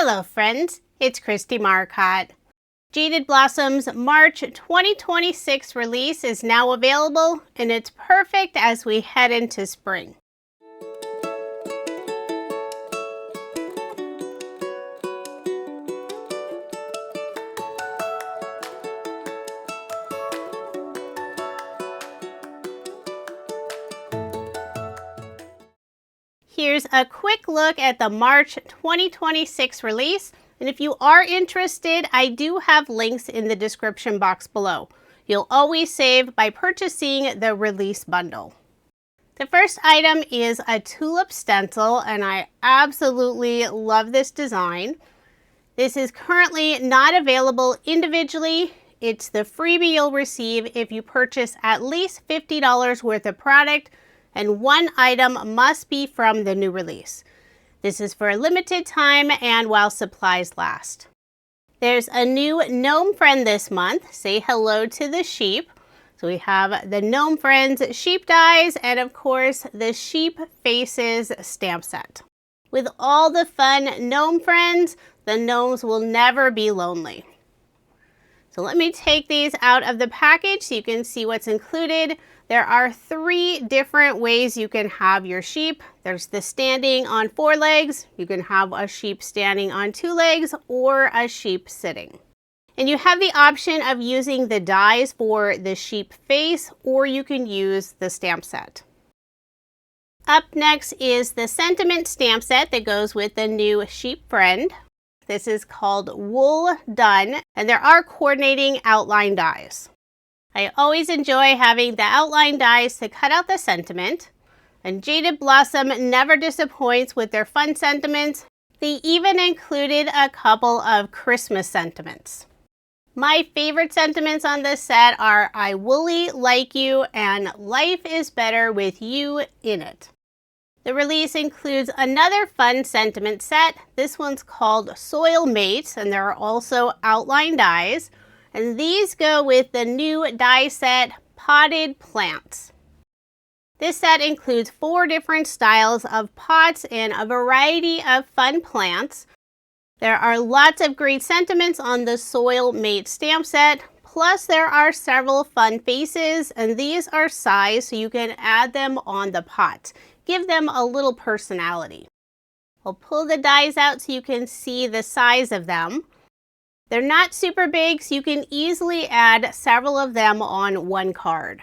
Hello friends, it's Kristie Marcotte. Jaded Blossom's March 2026 release is now available, and it's perfect as we head into spring. Here's a quick look at the March 2026 release, and if you are interested, I do have links in the description box below. You'll always save by purchasing the release bundle. The first item is a tulip stencil, and I absolutely love this design. This is currently not available individually. It's the freebie you'll receive if you purchase at least $50 worth of product, and one item must be from the new release. This is for a limited time and while supplies last. There's a new gnome friend this month. Say hello to the sheep. So we have the Gnome Friends sheep dies and of course the sheep faces stamp set. With all the fun gnome friends, the gnomes will never be lonely. So let me take these out of the package so you can see what's included. There are 3 different ways you can have your sheep. There's the standing on 4 legs, you can have a sheep standing on 2 legs, or a sheep sitting. And you have the option of using the dies for the sheep face, or you can use the stamp set. Up next is the sentiment stamp set that goes with the new sheep friend. This is called Wool Done, and there are coordinating outline dies. I always enjoy having the outline dies to cut out the sentiment, and Jaded Blossom never disappoints with their fun sentiments. They even included a couple of Christmas sentiments. My favorite sentiments on this set are I woolly like you and life is better with you in it. The release includes another fun sentiment set. This one's called Soil Mates, and there are also outline dies. And these go with the new die set, Potted Plants. This set includes 4 different styles of pots and a variety of fun plants. There are lots of great sentiments on the Soil Mate stamp set, plus there are several fun faces, and these are sized so you can add them on the pot. Give them a little personality. I'll pull the dies out so you can see the size of them. They're not super big, so you can easily add several of them on one card.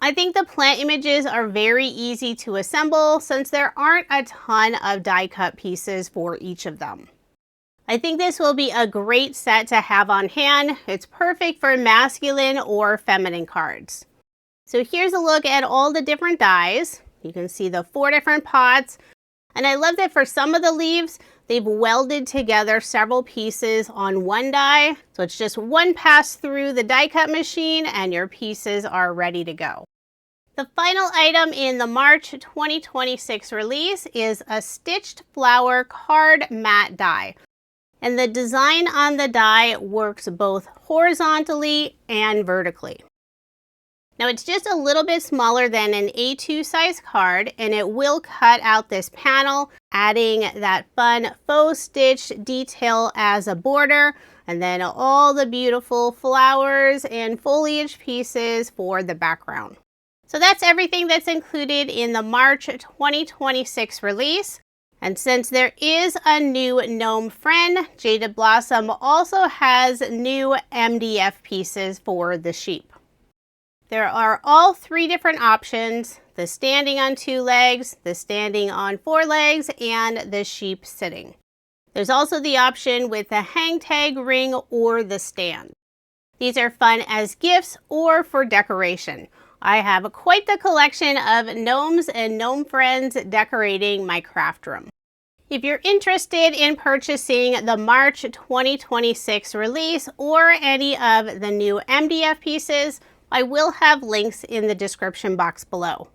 I think the plant images are very easy to assemble since there aren't a ton of die cut pieces for each of them. I think this will be a great set to have on hand. It's perfect for masculine or feminine cards. So here's a look at all the different dies. You can see the 4 different pots. And I love that for some of the leaves, they've welded together several pieces on one die. So it's just one pass through the die cut machine and your pieces are ready to go. The final item in the March 2026 release is a stitched flower card mat die. And the design on the die works both horizontally and vertically. Now it's just a little bit smaller than an A2 size card, and it will cut out this panel, adding that fun faux stitch detail as a border, and then all the beautiful flowers and foliage pieces for the background. So that's everything that's included in the March 2026 release. And since there is a new gnome friend, Jaded Blossom also has new MDF pieces for the sheep. There are all 3 different options: the standing on 2 legs, the standing on 4 legs, and the sheep sitting. There's also the option with the hang tag ring or the stand. These are fun as gifts or for decoration. I have quite the collection of gnomes and gnome friends decorating my craft room. If you're interested in purchasing the March 2026 release or any of the new MDF pieces, I will have links in the description box below.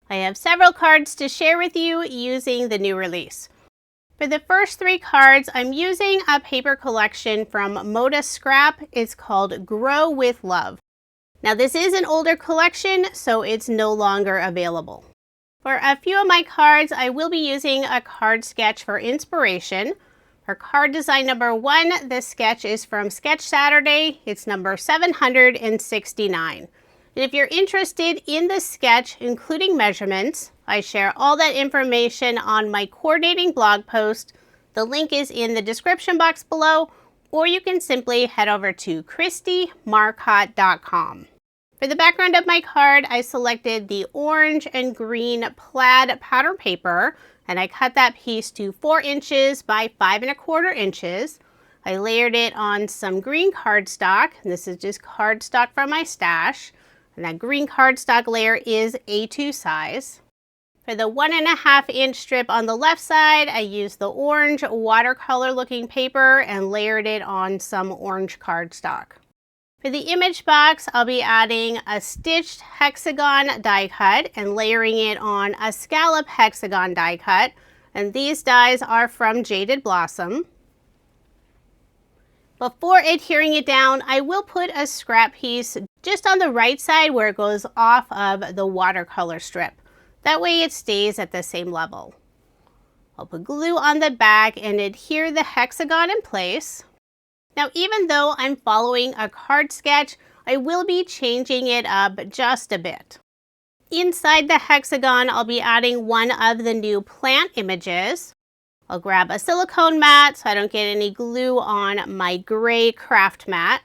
I have several cards to share with you using the new release. For the first 3 cards, I'm using a paper collection from Moda Scrap. It's called Grow with Love. Now this is an older collection, so it's no longer available. For a few of my cards, I will be using a card sketch for inspiration. For card design number 1, this sketch is from Sketch Saturday. It's number 769. And if you're interested in this sketch, including measurements, I share all that information on my coordinating blog post. The link is in the description box below, or you can simply head over to KristieMarcotte.com. For the background of my card, I selected the orange and green plaid pattern paper, and I cut that piece to 4 inches by 5 1/4 inches. I layered it on some green cardstock, and this is just cardstock from my stash, and that green cardstock layer is A2 size. For the 1 1/2 inch strip on the left side, I used the orange watercolor looking paper and layered it on some orange cardstock. For the image box, I'll be adding a stitched hexagon die cut and layering it on a scallop hexagon die cut. And these dies are from Jaded Blossom. Before adhering it down, I will put a scrap piece just on the right side where it goes off of the watercolor strip. That way it stays at the same level. I'll put glue on the back and adhere the hexagon in place. Now, even though I'm following a card sketch, I will be changing it up just a bit. Inside the hexagon, I'll be adding one of the new plant images. I'll grab a silicone mat so I don't get any glue on my gray craft mat.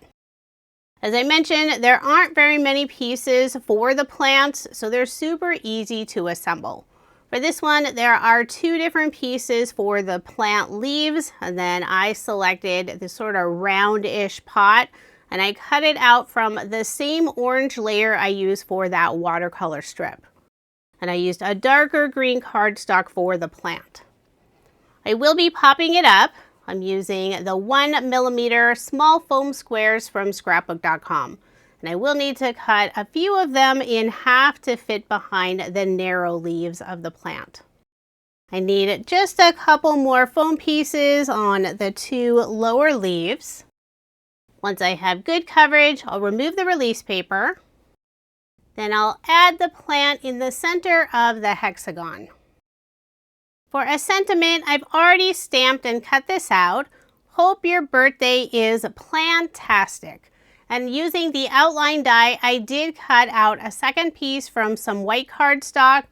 As I mentioned, there aren't very many pieces for the plants, so they're super easy to assemble. For this one, there are 2 different pieces for the plant leaves, and then I selected this sort of roundish pot, and I cut it out from the same orange layer I used for that watercolor strip. And I used a darker green cardstock for the plant. I will be popping it up. I'm using the 1mm small foam squares from scrapbook.com. And I will need to cut a few of them in half to fit behind the narrow leaves of the plant. I need just a couple more foam pieces on the 2 lower leaves. Once I have good coverage, I'll remove the release paper. Then I'll add the plant in the center of the hexagon. For a sentiment, I've already stamped and cut this out. Hope your birthday is plantastic. And using the outline die, I did cut out a second piece from some white cardstock.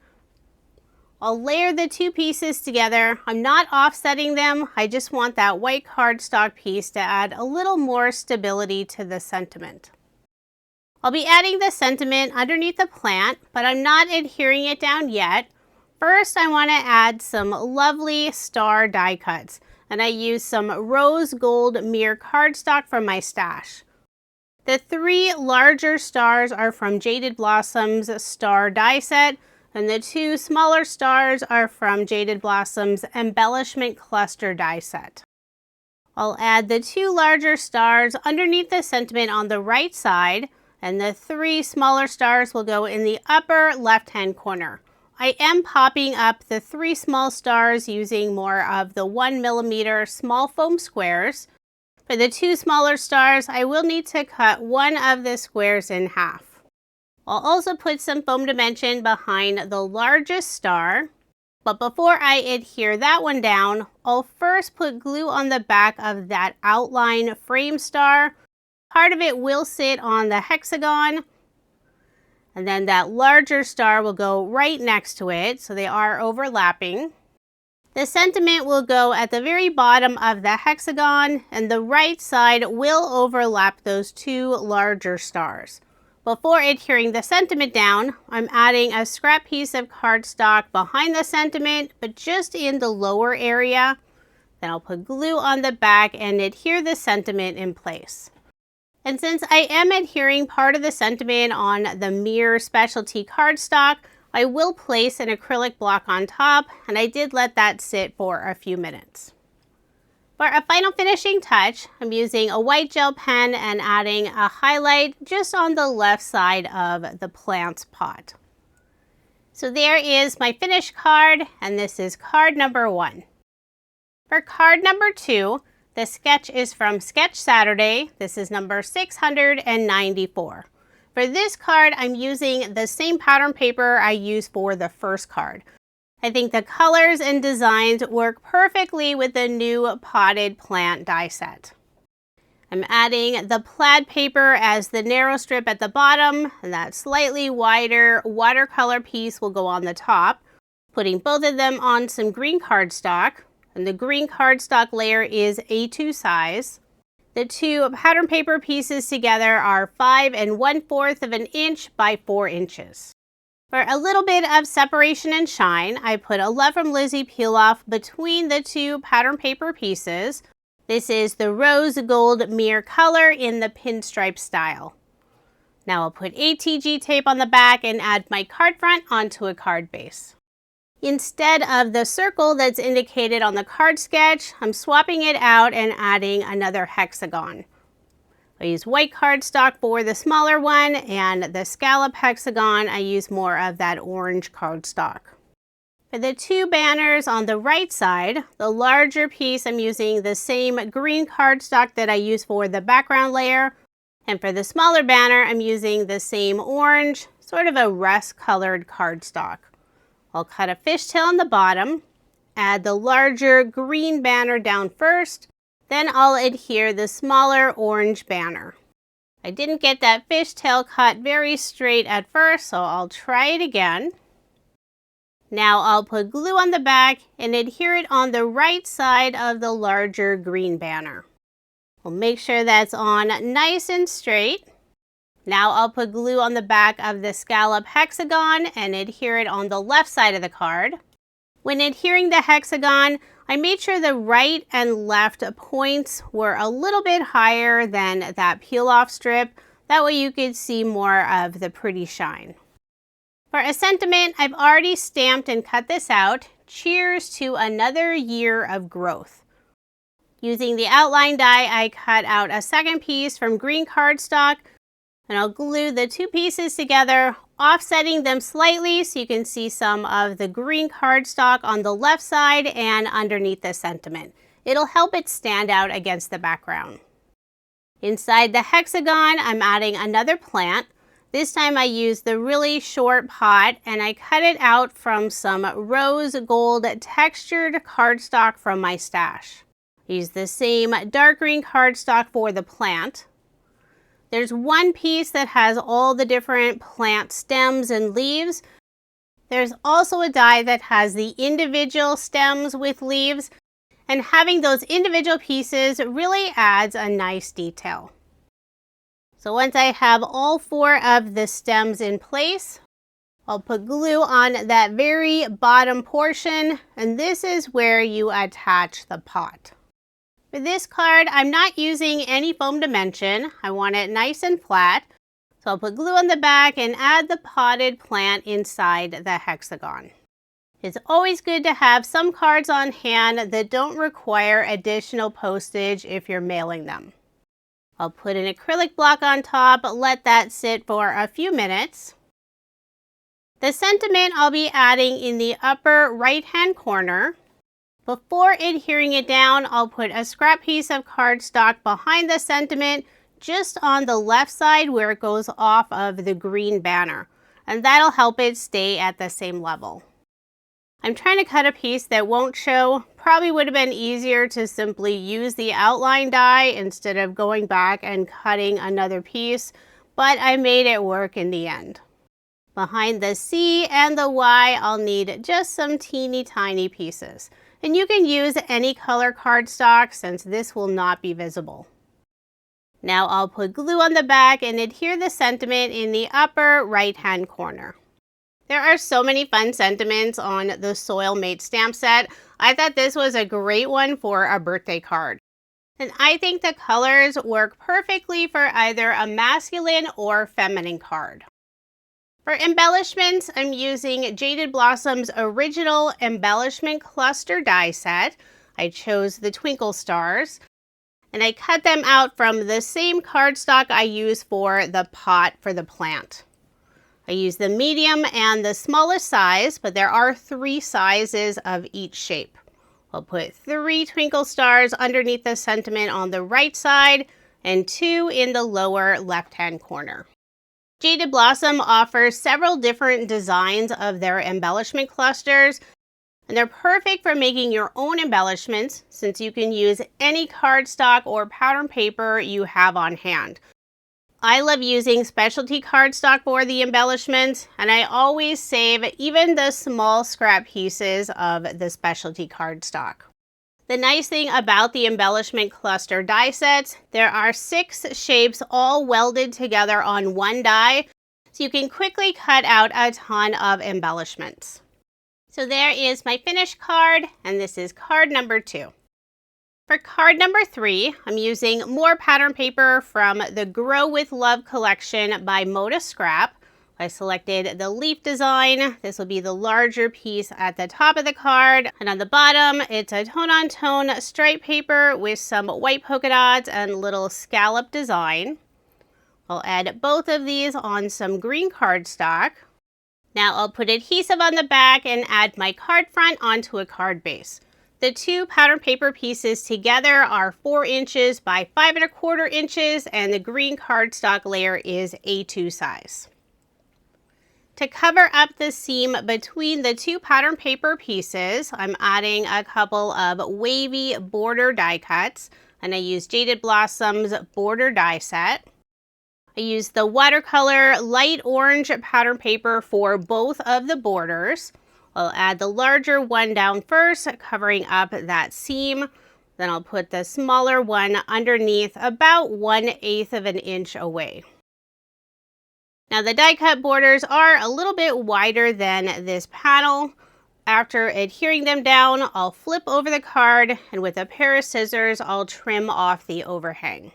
I'll layer the 2 pieces together. I'm not offsetting them. I just want that white cardstock piece to add a little more stability to the sentiment. I'll be adding the sentiment underneath the plant, but I'm not adhering it down yet. First, I want to add some lovely star die cuts, and I used some rose gold mirror cardstock from my stash. The 3 larger stars are from Jaded Blossom's star die set, and the 2 smaller stars are from Jaded Blossom's Embellishment Cluster die set. I'll add the 2 larger stars underneath the sentiment on the right side, and the 3 smaller stars will go in the upper left-hand corner. I am popping up the 3 small stars using more of the 1mm small foam squares. For the 2 smaller stars, I will need to cut one of the squares in half. I'll also put some foam dimension behind the largest star. But before I adhere that one down, I'll first put glue on the back of that outline frame star. Part of it will sit on the hexagon, and then that larger star will go right next to it, so they are overlapping. The sentiment will go at the very bottom of the hexagon, and the right side will overlap those 2 larger stars. Before adhering the sentiment down, I'm adding a scrap piece of cardstock behind the sentiment, but just in the lower area. Then I'll put glue on the back and adhere the sentiment in place. And since I am adhering part of the sentiment on the mirror specialty cardstock, I will place an acrylic block on top, and I did let that sit for a few minutes. For a final finishing touch, I'm using a white gel pen and adding a highlight just on the left side of the plant's pot. So there is my finished card, and this is card number 1. For card number 2, the sketch is from Sketch Saturday. This is number 694. For this card, I'm using the same pattern paper I used for the first card. I think the colors and designs work perfectly with the new potted plant die set. I'm adding the plaid paper as the narrow strip at the bottom, and that slightly wider watercolor piece will go on the top. Putting both of them on some green cardstock, and the green cardstock layer is A2 size. The two pattern paper pieces together are 5 1/4 of an inch by 4 inches. For a little bit of separation and shine, I put a Love from Lizzie peel off between the two pattern paper pieces. This is the rose gold mirror color in the pinstripe style. Now I'll put ATG tape on the back and add my card front onto a card base. Instead of the circle that's indicated on the card sketch, I'm swapping it out and adding another hexagon. I use white cardstock for the smaller one, and the Scallop Hexagon, I use more of that orange cardstock. For the two banners on the right side, the larger piece, I'm using the same green cardstock that I use for the background layer. And for the smaller banner, I'm using the same orange, sort of a rust-colored cardstock. I'll cut a fishtail on the bottom, add the larger green banner down first, then I'll adhere the smaller orange banner. I didn't get that fishtail cut very straight at first, so I'll try it again. Now I'll put glue on the back and adhere it on the right side of the larger green banner. We'll make sure that's on nice and straight. Now I'll put glue on the back of the Scallop Hexagon and adhere it on the left side of the card. When adhering the hexagon, I made sure the right and left points were a little bit higher than that peel-off strip. That way you could see more of the pretty shine. For a sentiment, I've already stamped and cut this out. Cheers to another year of growth. Using the outline die, I cut out a second piece from green cardstock, and I'll glue the two pieces together, offsetting them slightly so you can see some of the green cardstock on the left side and underneath the sentiment. It'll help it stand out against the background. Inside the hexagon, I'm adding another plant. This time I used the really short pot and I cut it out from some rose gold textured cardstock from my stash. Use the same dark green cardstock for the plant. There's one piece that has all the different plant stems and leaves. There's also a die that has the individual stems with leaves, and having those individual pieces really adds a nice detail. So once I have all 4 of the stems in place, I'll put glue on that very bottom portion, and this is where you attach the pot. For this card, I'm not using any foam dimension. I want it nice and flat. So I'll put glue on the back and add the potted plant inside the hexagon. It's always good to have some cards on hand that don't require additional postage if you're mailing them. I'll put an acrylic block on top, let that sit for a few minutes. The sentiment I'll be adding in the upper right-hand corner. Before adhering it down, I'll put a scrap piece of cardstock behind the sentiment just on the left side where it goes off of the green banner, and that'll help it stay at the same level. I'm trying to cut a piece that won't show. Probably would have been easier to simply use the outline die instead of going back and cutting another piece, but I made it work in the end. Behind the C and the Y, I'll need just some teeny tiny pieces. And you can use any color cardstock since this will not be visible. Now I'll put glue on the back and adhere the sentiment in the upper right-hand corner. There are so many fun sentiments on the Soil Mate stamp set. I thought this was a great one for a birthday card. And I think the colors work perfectly for either a masculine or feminine card. For embellishments, I'm using Jaded Blossom's original Embellishment Cluster die set. I chose the twinkle stars, and I cut them out from the same cardstock I use for the pot for the plant. I use the medium and the smallest size, but there are 3 sizes of each shape. I'll put 3 twinkle stars underneath the sentiment on the right side and 2 in the lower left-hand corner. Jaded Blossom offers several different designs of their embellishment clusters. And they're perfect for making your own embellishments since you can use any cardstock or pattern paper you have on hand. I love using specialty cardstock for the embellishments, and I always save even the small scrap pieces of the specialty cardstock. The nice thing about the Embellishment Cluster die sets, there are 6 shapes all welded together on one die, so you can quickly cut out a ton of embellishments. So there is my finished card, and this is card number 2. For card number 3, I'm using more pattern paper from the Grow with Love collection by Moda Scrap. I selected the leaf design. This will be the larger piece at the top of the card. And on the bottom, it's a tone-on-tone stripe paper with some white polka dots and little scallop design. I'll add both of these on some green cardstock. Now I'll put adhesive on the back and add my card front onto a card base. The 2 pattern paper pieces together are 4 inches by 5¼ inches, and the green cardstock layer is A2 size. To cover up the seam between the 2 pattern paper pieces, I'm adding a couple of wavy border die cuts, and I use Jaded Blossom's border die set. I use the watercolor light orange pattern paper for both of the borders. I'll add the larger one down first, covering up that seam. Then I'll put the smaller one underneath about 1/8 of an inch away. Now the die cut borders are a little bit wider than this panel. After adhering them down, I'll flip over the card, and with a pair of scissors, I'll trim off the overhang.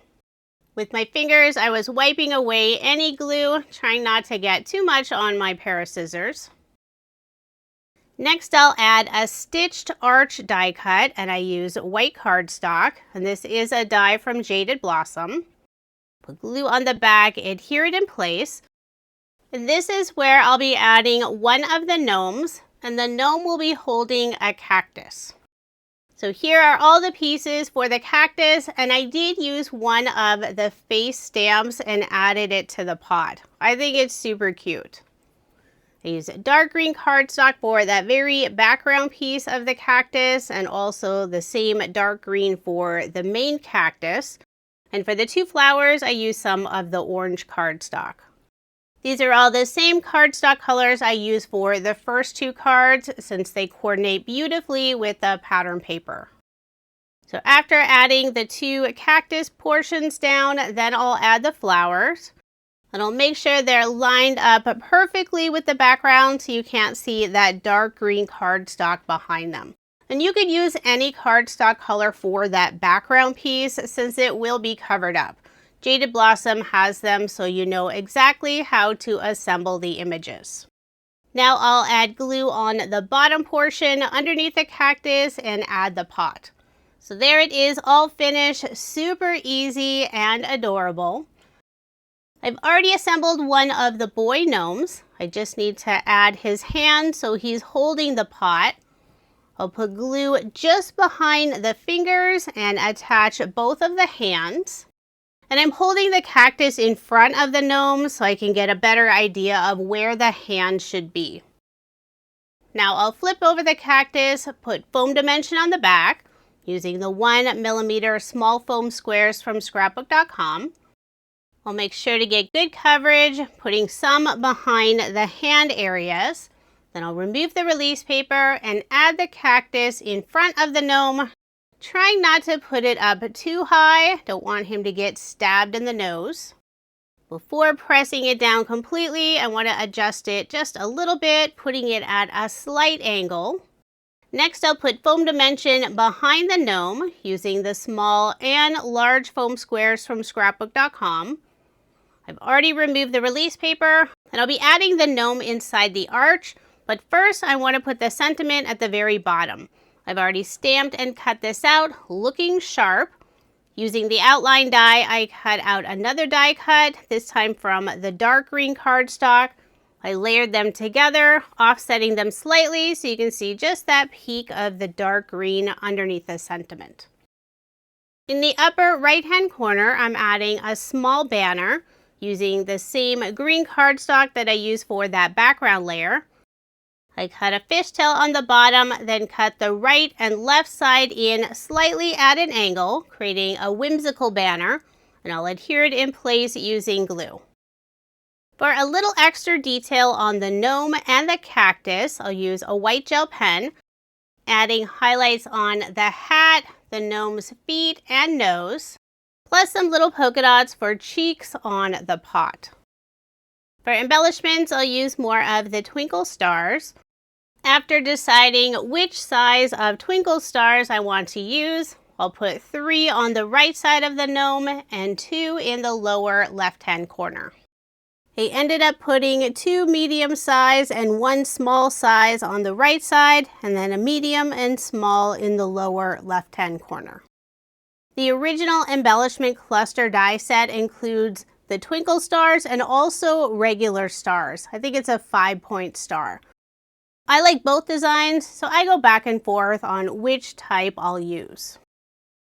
With my fingers, I was wiping away any glue, trying not to get too much on my pair of scissors. Next, I'll add a stitched arch die cut, and I use white cardstock, and this is a die from Jaded Blossom. Put glue on the back, adhere it in place. And this is where I'll be adding one of the gnomes, and the gnome will be holding a cactus. So here are all the pieces for the cactus, and I did use one of the face stamps and added it to the pot. I think it's super cute. I use dark green cardstock for that very background piece of the cactus, and also the same dark green for the main cactus. And for the 2 flowers, I use some of the orange cardstock. These are all the same cardstock colors I use for the first 2 cards, since they coordinate beautifully with the pattern paper. So after adding the 2 cactus portions down, then I'll add the flowers. And I'll make sure they're lined up perfectly with the background so you can't see that dark green cardstock behind them. And you could use any cardstock color for that background piece since it will be covered up. Jaded Blossom has them so you know exactly how to assemble the images. Now I'll add glue on the bottom portion underneath the cactus and add the pot. So there it is, all finished, super easy and adorable. I've already assembled one of the boy gnomes. I just need to add his hand so he's holding the pot. I'll put glue just behind the fingers and attach both of the hands. And I'm holding the cactus in front of the gnome so I can get a better idea of where the hand should be. Now I'll flip over the cactus, put foam dimension on the back using the 1mm small foam squares from scrapbook.com. I'll make sure to get good coverage, putting some behind the hand areas. Then I'll remove the release paper and add the cactus in front of the gnome, trying not to put it up too high. Don't want him to get stabbed in the nose. Before pressing it down completely, I want to adjust it just a little bit, putting it at a slight angle. Next, I'll put foam dimension behind the gnome using the small and large foam squares from scrapbook.com. I've already removed the release paper, and I'll be adding the gnome inside the arch, but first I want to put the sentiment at the very bottom. I've already stamped and cut this out, looking sharp. Using the outline die, I cut out another die cut, this time from the dark green cardstock. I layered them together, offsetting them slightly so you can see just that peak of the dark green underneath the sentiment. In the upper right-hand corner, I'm adding a small banner using the same green cardstock that I used for that background layer. I cut a fishtail on the bottom, then cut the right and left side in slightly at an angle, creating a whimsical banner, and I'll adhere it in place using glue. For a little extra detail on the gnome and the cactus, I'll use a white gel pen, adding highlights on the hat, the gnome's feet and nose, plus some little polka dots for cheeks on the pot. For embellishments, I'll use more of the twinkle stars. After deciding which size of twinkle stars I want to use, I'll put 3 on the right side of the gnome and 2 in the lower left-hand corner. I ended up putting 2 medium size and 1 small size on the right side, and then a medium and small in the lower left-hand corner. The original embellishment cluster die set includes the twinkle stars and also regular stars. I think it's a 5-point star. I like both designs, so I go back and forth on which type I'll use.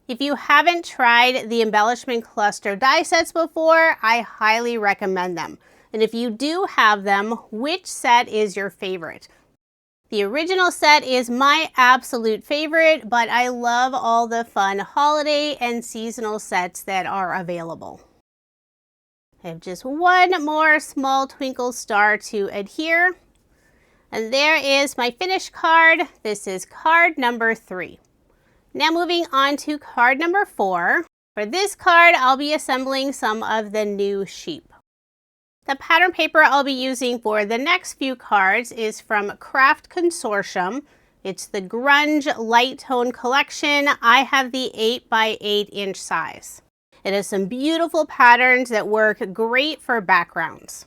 If you haven't tried the embellishment cluster die sets before, I highly recommend them. And if you do have them, which set is your favorite? The original set is my absolute favorite, but I love all the fun holiday and seasonal sets that are available. I have just one more small twinkle star to adhere. And there is my finished card. This is card number 3. Now moving on to card number 4. For this card, I'll be assembling some of the new sheep. The pattern paper I'll be using for the next few cards is from Craft Consortium. It's the Grunge Light Tone Collection. I have the 8x8 size. It has some beautiful patterns that work great for backgrounds.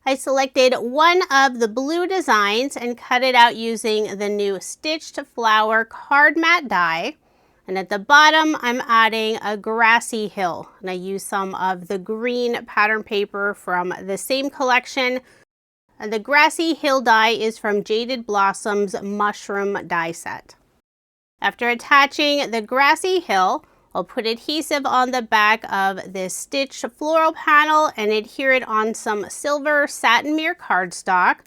I selected one of the blue designs and cut it out using the new Stitched Flower card mat die. And at the bottom, I'm adding a grassy hill. And I use some of the green pattern paper from the same collection. And the grassy hill die is from Jaded Blossom's mushroom die set. After attaching the grassy hill, I'll put adhesive on the back of this stitched floral panel and adhere it on some silver satin mirror cardstock.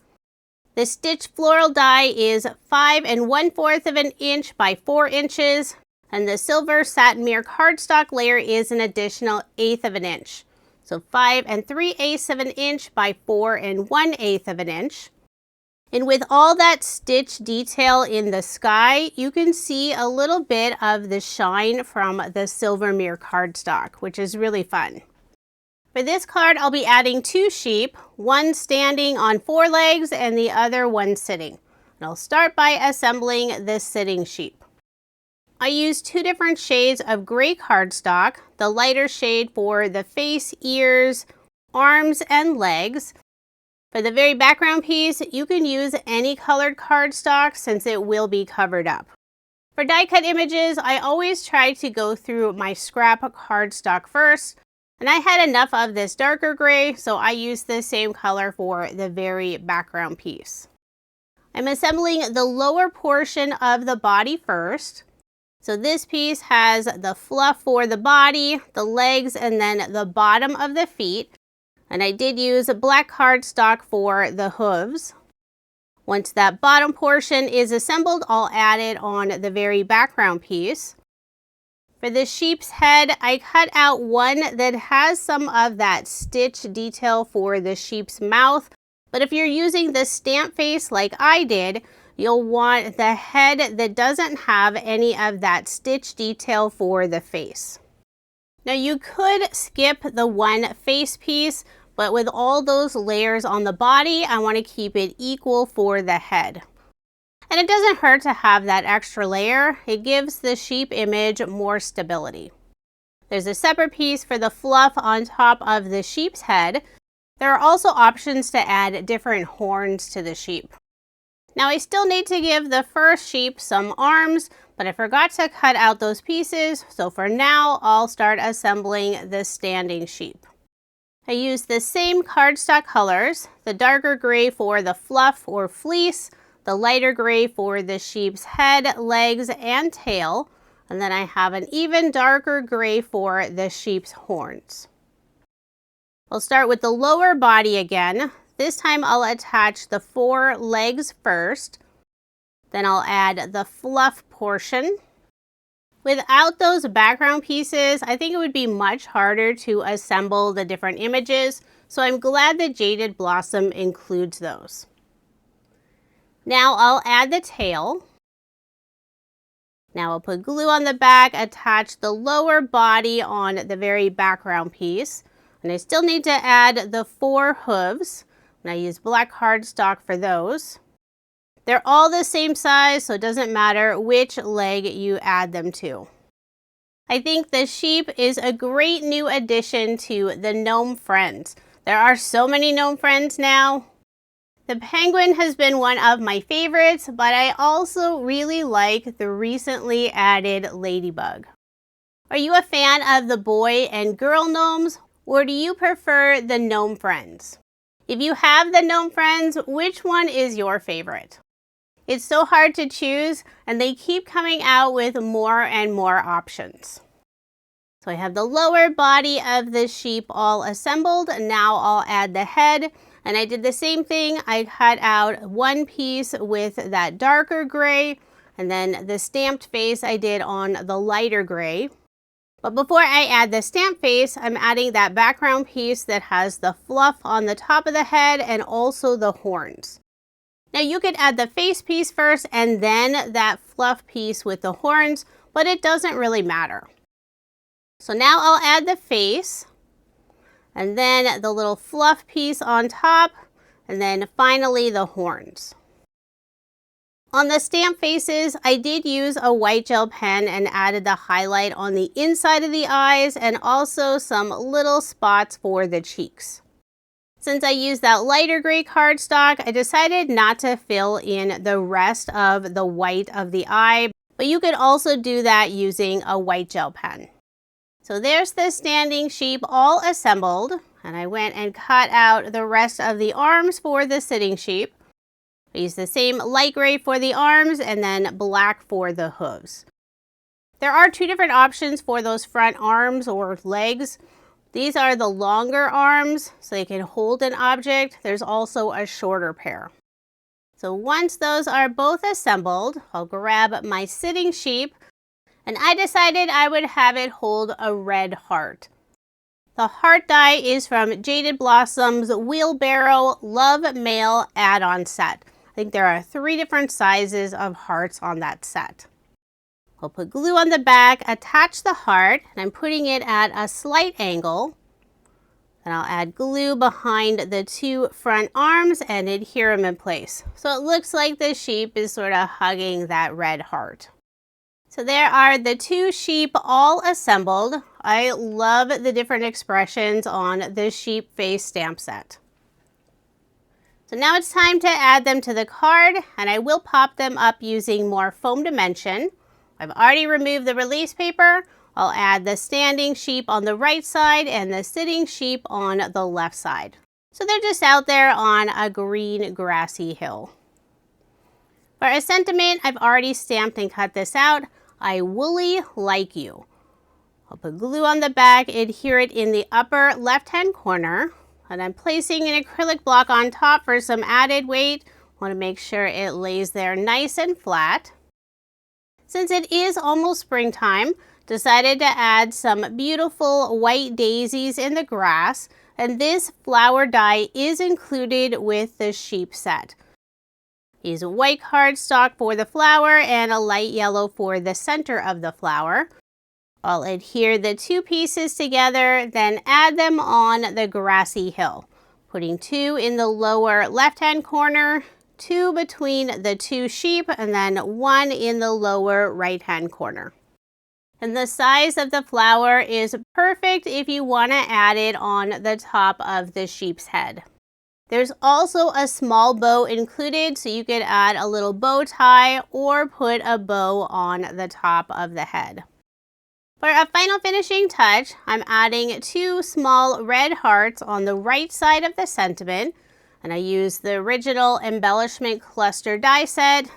The stitched floral die is 5 1/4 inches by 4 inches, and the silver satin mirror cardstock layer is an additional 1/8 inch. So 5 3/8 inches by 4 1/8 inch. And with all that stitch detail in the sky, you can see a little bit of the shine from the silver mirror cardstock, which is really fun. For this card, I'll be adding 2 sheep, one standing on 4 legs and the other one sitting. And I'll start by assembling this sitting sheep. I used 2 different shades of gray cardstock, the lighter shade for the face, ears, arms, and legs. For the very background piece, you can use any colored cardstock since it will be covered up. For die cut images, I always try to go through my scrap cardstock first, and I had enough of this darker gray, so I used the same color for the very background piece. I'm assembling the lower portion of the body first. So this piece has the fluff for the body, the legs, and then the bottom of the feet. And I did use black cardstock for the hooves. Once that bottom portion is assembled, I'll add it on the very background piece. For the sheep's head, I cut out one that has some of that stitch detail for the sheep's mouth. But if you're using the stamp face like I did, you'll want the head that doesn't have any of that stitch detail for the face. Now you could skip the one face piece, but with all those layers on the body, I want to keep it equal for the head. And it doesn't hurt to have that extra layer. It gives the sheep image more stability. There's a separate piece for the fluff on top of the sheep's head. There are also options to add different horns to the sheep. Now I still need to give the first sheep some arms, but I forgot to cut out those pieces, so for now I'll start assembling the standing sheep. I used the same cardstock colors, the darker gray for the fluff or fleece, the lighter gray for the sheep's head, legs, and tail, and then I have an even darker gray for the sheep's horns. I'll start with the lower body again. This time I'll attach the 4 legs first. Then I'll add the fluff portion. Without those background pieces, I think it would be much harder to assemble the different images, so I'm glad that Jaded Blossom includes those. Now I'll add the tail. Now I'll put glue on the back, attach the lower body on the very background piece. And I still need to add the 4 hooves. And I use black cardstock for those. They're all the same size, so it doesn't matter which leg you add them to. I think the sheep is a great new addition to the Gnome Friends. There are so many Gnome Friends now. The penguin has been one of my favorites, but I also really like the recently added ladybug. Are you a fan of the boy and girl gnomes, or do you prefer the Gnome Friends? If you have the Gnome Friends, which one is your favorite? It's so hard to choose, and they keep coming out with more and more options. So I have the lower body of the sheep all assembled. Now I'll add the head. And I did the same thing. I cut out one piece with that darker gray, and then the stamped face I did on the lighter gray. But before I add the stamped face, I'm adding that background piece that has the fluff on the top of the head and also the horns. Now you could add the face piece first and then that fluff piece with the horns, but it doesn't really matter. So now I'll add the face. And then the little fluff piece on top, and then finally the horns. On the stamp faces, I did use a white gel pen and added the highlight on the inside of the eyes and also some little spots for the cheeks. Since I used that lighter gray cardstock, I decided not to fill in the rest of the white of the eye, but you could also do that using a white gel pen. So there's the standing sheep all assembled, and I went and cut out the rest of the arms for the sitting sheep. I used the same light gray for the arms and then black for the hooves. There are 2 different options for those front arms or legs. These are the longer arms, so they can hold an object. There's also a shorter pair. So once those are both assembled, I'll grab my sitting sheep. And I decided I would have it hold a red heart. The heart die is from Jaded Blossom's Wheelbarrow Love Mail add-on set. I think there are 3 different sizes of hearts on that set. I'll put glue on the back, attach the heart, and I'm putting it at a slight angle. And I'll add glue behind the 2 front arms and adhere them in place. So it looks like the sheep is sort of hugging that red heart. So there are the 2 sheep all assembled. I love the different expressions on the sheep face stamp set. So now it's time to add them to the card, and I will pop them up using more foam dimension. I've already removed the release paper. I'll add the standing sheep on the right side and the sitting sheep on the left side. So they're just out there on a green grassy hill. For a sentiment, I've already stamped and cut this out. I woolly like you. I'll put glue on the back, adhere it in the upper left-hand corner, and I'm placing an acrylic block on top for some added weight. Want to make sure it lays there nice and flat. Since it is almost springtime, decided to add some beautiful white daisies in the grass, and this flower die is included with the sheep set. Use a white cardstock for the flower and a light yellow for the center of the flower. I'll adhere the 2 pieces together, then add them on the grassy hill, putting 2 in the lower left-hand corner, 2 between the 2 sheep, and then 1 in the lower right-hand corner. And the size of the flower is perfect if you want to add it on the top of the sheep's head. There's also a small bow included, so you could add a little bow tie or put a bow on the top of the head. For a final finishing touch, I'm adding 2 small red hearts on the right side of the sentiment, and I used the original Embellishment Cluster die set,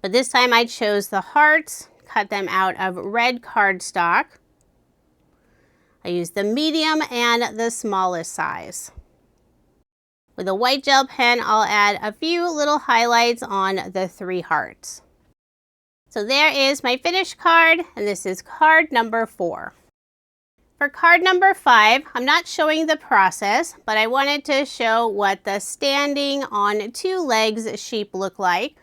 but this time I chose the hearts, cut them out of red cardstock. I used the medium and the smallest size. With a white gel pen, I'll add a few little highlights on the 3 hearts. So there is my finished card, and this is card number 4. For card number 5, I'm not showing the process, but I wanted to show what the standing on 2 legs sheep look like.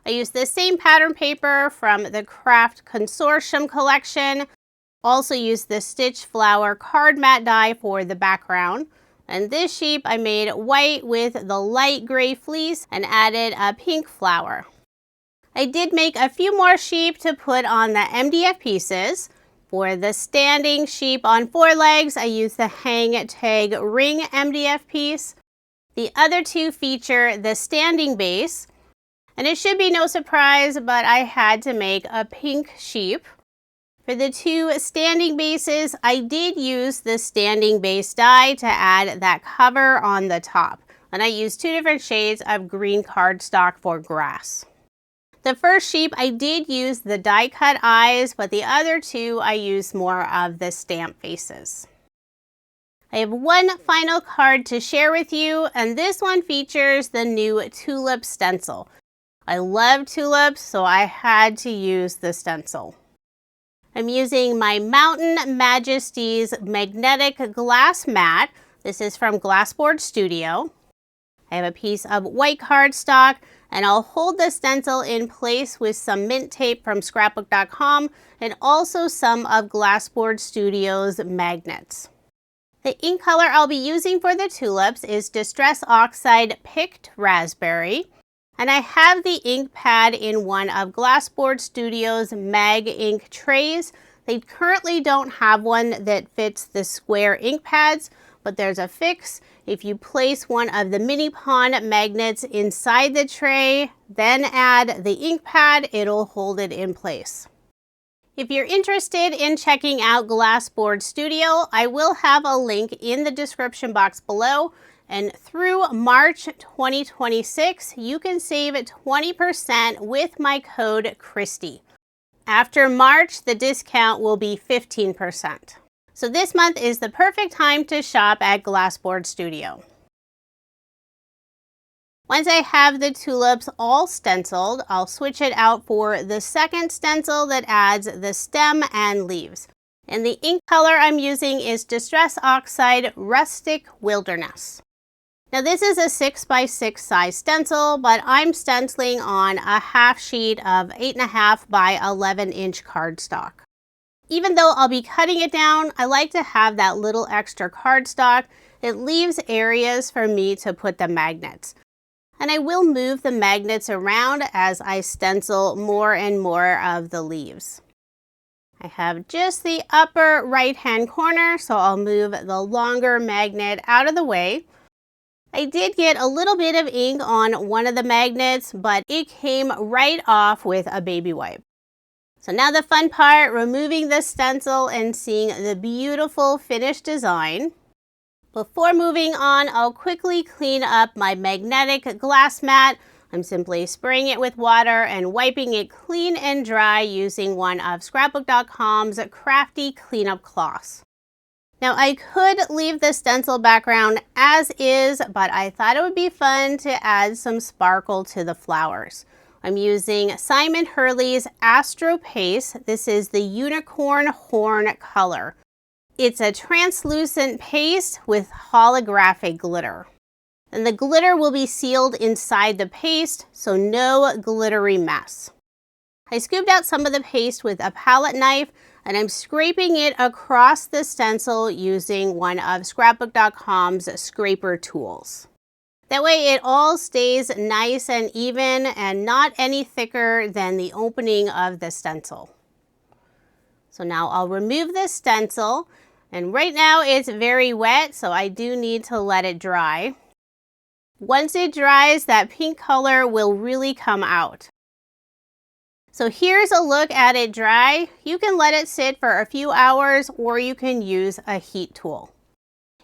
I used the same pattern paper from the Craft Consortium collection. Also used the Stitch Flower card mat die for the background. And this sheep I made white with the light gray fleece and added a pink flower. I did make a few more sheep to put on the MDF pieces. For the standing sheep on 4 legs, I used the hang tag ring MDF piece. The other 2 feature the standing base. And it should be no surprise, but I had to make a pink sheep. For the 2 standing bases, I did use the Standing Base Die to add that cover on the top. And I used 2 different shades of green cardstock for grass. The first sheep, I did use the die cut eyes, but the other 2, I used more of the stamp faces. I have one final card to share with you, and this one features the new tulip stencil. I love tulips, so I had to use the stencil. I'm using my Mountain Majesties magnetic glass mat. This is from GLASSBOARD Studio. I have a piece of white cardstock, and I'll hold the stencil in place with some mint tape from scrapbook.com and also some of GLASSBOARD Studio's magnets. The ink color I'll be using for the tulips is Distress Oxide Picked Raspberry. And I have the ink pad in one of GLASSBOARD Studio's MagInk Trays. They currently don't have one that fits the square ink pads, but there's a fix. If you place one of the MiniPawn Magnets inside the tray, then add the ink pad, it'll hold it in place. If you're interested in checking out GLASSBOARD Studio, I will have a link in the description box below. And through March 2026, you can save 20% with my code Kristie. After March, the discount will be 15%. So this month is the perfect time to shop at GLASSBOARD Studio. Once I have the tulips all stenciled, I'll switch it out for the second stencil that adds the stem and leaves. And the ink color I'm using is Distress Oxide Rustic Wilderness. Now this is a 6x6 size stencil, but I'm stenciling on a half sheet of 8.5 by 11 inch cardstock. Even though I'll be cutting it down, I like to have that little extra cardstock. It leaves areas for me to put the magnets. And I will move the magnets around as I stencil more and more of the leaves. I have just the upper right hand corner, so I'll move the longer magnet out of the way. I did get a little bit of ink on one of the magnets, but it came right off with a baby wipe. So now the fun part, removing the stencil and seeing the beautiful finished design. Before moving on, I'll quickly clean up my magnetic glass mat. I'm simply spraying it with water and wiping it clean and dry using one of scrapbook.com's crafty cleanup cloths. Now I could leave the stencil background as is, but I thought it would be fun to add some sparkle to the flowers. I'm using Simon Hurley's Astro Paste. This is the Unicorn Horn color. It's a translucent paste with holographic glitter. And the glitter will be sealed inside the paste, so no glittery mess. I scooped out some of the paste with a palette knife, and I'm scraping it across the stencil using one of scrapbook.com's scraper tools. That way it all stays nice and even and not any thicker than the opening of the stencil. So now I'll remove the stencil, and right now it's very wet, so I do need to let it dry. Once it dries, that pink color will really come out. So here's a look at it dry. You can let it sit for a few hours, or you can use a heat tool.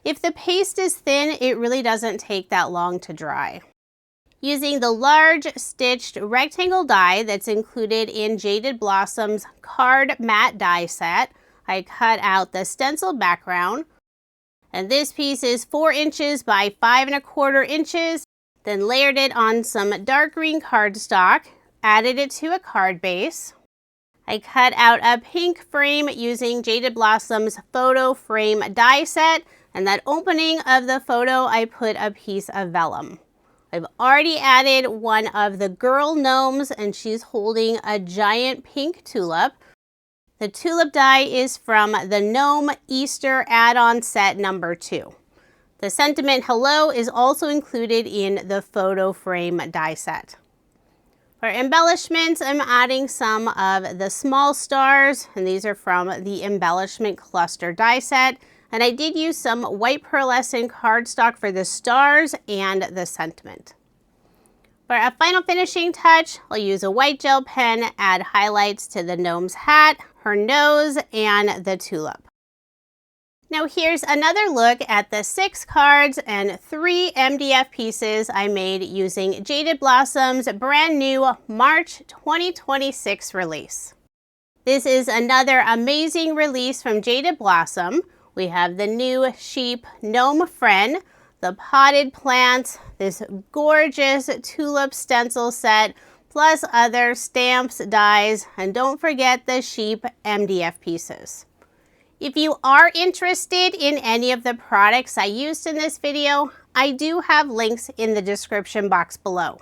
If the paste is thin, it really doesn't take that long to dry. Using the large stitched rectangle die that's included in Jaded Blossom's card mat die set, I cut out the stencil background. And this piece is 4 inches by 5¼ inches. Then layered it on some dark green cardstock, added it to a card base. I cut out a pink frame using Jaded Blossom's photo frame die set, and that opening of the photo I put a piece of vellum. I've already added one of the girl gnomes, and she's holding a giant pink tulip. The tulip die is from the Gnome Easter add-on set number 2. The sentiment hello is also included in the photo frame die set. For embellishments, I'm adding some of the small stars, and these are from the Embellishment Cluster die set. And I did use some white pearlescent cardstock for the stars and the sentiment. For a final finishing touch, I'll use a white gel pen, add highlights to the gnome's hat, her nose, and the tulip. Now here's another look at the 6 cards and 3 MDF pieces I made using Jaded Blossom's brand new March 2026 release. This is another amazing release from Jaded Blossom. We have the new sheep gnome friend, the potted plants, this gorgeous tulip stencil set, plus other stamps, dies, and don't forget the sheep MDF pieces. If you are interested in any of the products I used in this video, I do have links in the description box below.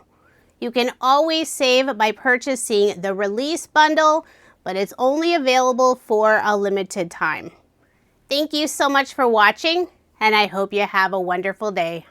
You can always save by purchasing the release bundle, but it's only available for a limited time. Thank you so much for watching, and I hope you have a wonderful day.